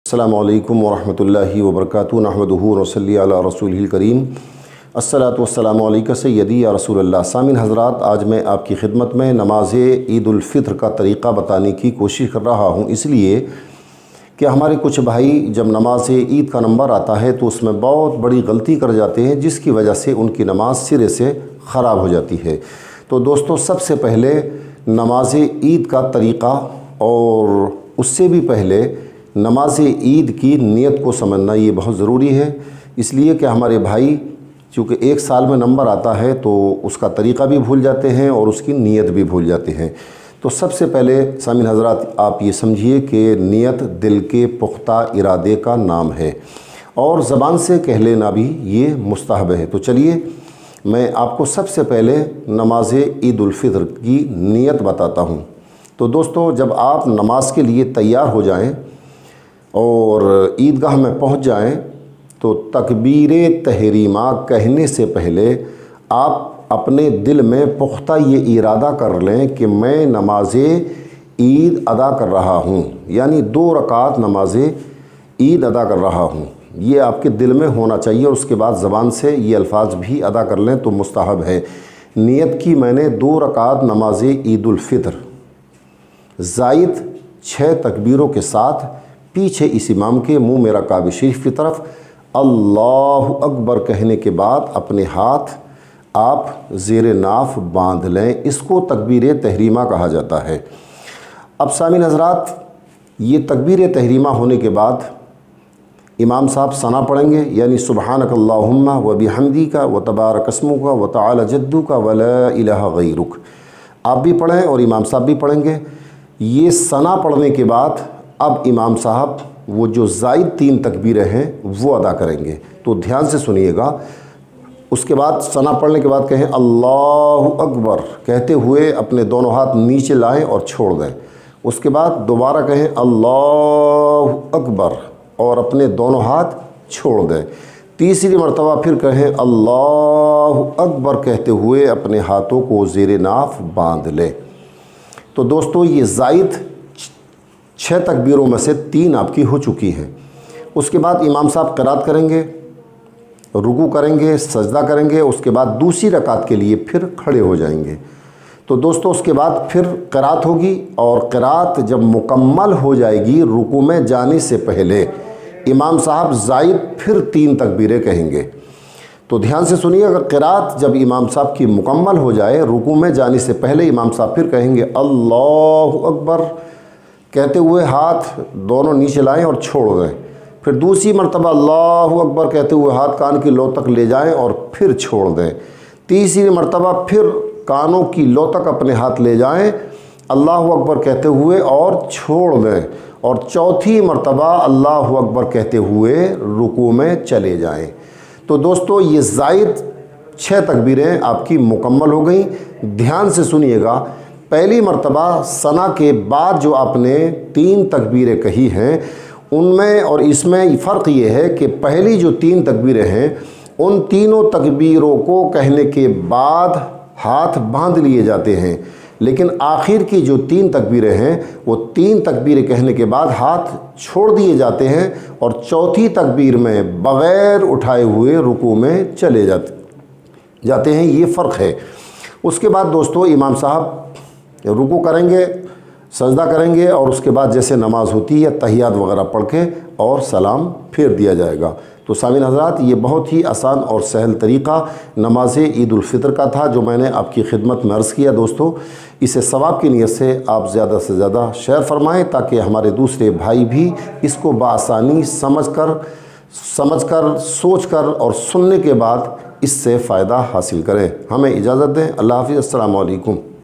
السلام علیکم ورحمۃ اللہ وبرکاتہ نحمدہ ونصلی علی رسولہ الکریم الصلاۃ والسلام علیک سیدی یا رسول اللہ۔ سامعین حضرات، آج میں آپ کی خدمت میں نماز عید الفطر کا طریقہ بتانے کی کوشش کر رہا ہوں، اس لیے کہ ہمارے کچھ بھائی جب نماز عید کا نمبر آتا ہے تو اس میں بہت بڑی غلطی کر جاتے ہیں، جس کی وجہ سے ان کی نماز سرے سے خراب ہو جاتی ہے۔ تو دوستو، سب سے پہلے نماز عید کا طریقہ اور اس سے بھی پہلے نماز عید کی نیت کو سمجھنا یہ بہت ضروری ہے، اس لیے کہ ہمارے بھائی چونکہ ایک سال میں نمبر آتا ہے تو اس کا طریقہ بھی بھول جاتے ہیں اور اس کی نیت بھی بھول جاتے ہیں۔ تو سب سے پہلے سامعین حضرات، آپ یہ سمجھیے کہ نیت دل کے پختہ ارادے کا نام ہے اور زبان سے کہہ لینا بھی یہ مستحب ہے۔ تو چلیے میں آپ کو سب سے پہلے نماز عید الفطر کی نیت بتاتا ہوں۔ تو دوستو، جب آپ نماز کے لیے تیار ہو جائیں اور عیدگاہ میں پہنچ جائیں تو تکبیر تحریمہ کہنے سے پہلے آپ اپنے دل میں پختہ یہ ارادہ کر لیں کہ میں نماز عید ادا کر رہا ہوں، یعنی 2 رکعت نماز عید ادا کر رہا ہوں، یہ آپ کے دل میں ہونا چاہیے۔ اور اس کے بعد زبان سے یہ الفاظ بھی ادا کر لیں تو مستحب ہے۔ نیت کی میں نے 2 رکعت نماز عید الفطر زائد 6 تکبیروں کے ساتھ پیچھے اس امام کے منہ میرا کعبہ شریف کی طرف اللہ اکبر کہنے کے بعد اپنے ہاتھ آپ زیر ناف باندھ لیں، اس کو تکبیر تحریمہ کہا جاتا ہے۔ اب سامعین حضرات، یہ تکبیر تحریمہ ہونے کے بعد امام صاحب ثنا پڑھیں گے، یعنی سبحانک اللہم و بحمدک و تبارک اسمک و تعالی جدک و لا الہ غیرک، آپ بھی پڑھیں اور امام صاحب بھی پڑھیں گے۔ یہ ثنا پڑھنے کے بعد اب امام صاحب وہ جو زائد 3 تکبیریں ہیں وہ ادا کریں گے، تو دھیان سے سنیے گا۔ اس کے بعد ثنا پڑھنے کے بعد کہیں اللہ اکبر کہتے ہوئے اپنے دونوں ہاتھ نیچے لائیں اور چھوڑ دیں۔ اس کے بعد دوبارہ کہیں اللہ اکبر اور اپنے دونوں ہاتھ چھوڑ دیں۔ تیسری مرتبہ پھر کہیں اللہ اکبر کہتے ہوئے اپنے ہاتھوں کو زیر ناف باندھ لیں۔ تو دوستو، یہ زائد 6 تکبیروں میں سے 3 آپ کی ہو چکی ہیں۔ اس کے بعد امام صاحب قرات کریں گے، رکوع کریں گے، سجدہ کریں گے، اس کے بعد دوسری رکعت کے لیے پھر کھڑے ہو جائیں گے۔ تو دوستو، اس کے بعد پھر قرات ہوگی اور قرات جب مکمل ہو جائے گی رکوع میں جانے سے پہلے امام صاحب زائد پھر 3 تکبیریں کہیں گے۔ تو دھیان سے سنیے، اگر قرات جب امام صاحب کی مکمل ہو جائے رکوع میں جانے سے پہلے امام صاحب پھر کہیں گے اللہ اکبر کہتے ہوئے ہاتھ دونوں نیچے لائیں اور چھوڑ دیں۔ پھر دوسری مرتبہ اللہ اکبر کہتے ہوئے ہاتھ کان کی لو تک لے جائیں اور پھر چھوڑ دیں۔ تیسری مرتبہ پھر کانوں کی لو تک اپنے ہاتھ لے جائیں اللہ اکبر کہتے ہوئے اور چھوڑ دیں، اور چوتھی مرتبہ اللہ اکبر کہتے ہوئے رکوع میں چلے جائیں۔ تو دوستو، یہ زائد 6 تکبیریں آپ کی مکمل ہو گئیں۔ دھیان سے سنیے گا، پہلی مرتبہ ثنا کے بعد جو آپ نے 3 تکبیریں کہی ہیں ان میں اور اس میں فرق یہ ہے کہ پہلی جو 3 تکبیریں ہیں ان تینوں تکبیروں کو کہنے کے بعد ہاتھ باندھ لیے جاتے ہیں، لیکن آخر کی جو 3 تکبیریں ہیں وہ 3 تکبیریں کہنے کے بعد ہاتھ چھوڑ دیے جاتے ہیں اور چوتھی تکبیر میں بغیر اٹھائے ہوئے رکوع میں چلے جاتے ہیں، یہ فرق ہے۔ اس کے بعد دوستو، امام صاحب رکوع کریں گے، سجدہ کریں گے اور اس کے بعد جیسے نماز ہوتی ہے تحیات وغیرہ پڑھ کے اور سلام پھیر دیا جائے گا۔ تو سامعین حضرات، یہ بہت ہی آسان اور سہل طریقہ نماز عید الفطر کا تھا جو میں نے آپ کی خدمت میں عرض کیا۔ دوستو، اسے ثواب کی نیت سے آپ زیادہ سے زیادہ شیئر فرمائیں تاکہ ہمارے دوسرے بھائی بھی اس کو بآسانی سمجھ کر سوچ کر اور سننے کے بعد اس سے فائدہ حاصل کریں۔ ہمیں اجازت دیں، اللہ حافظ، السلام علیکم۔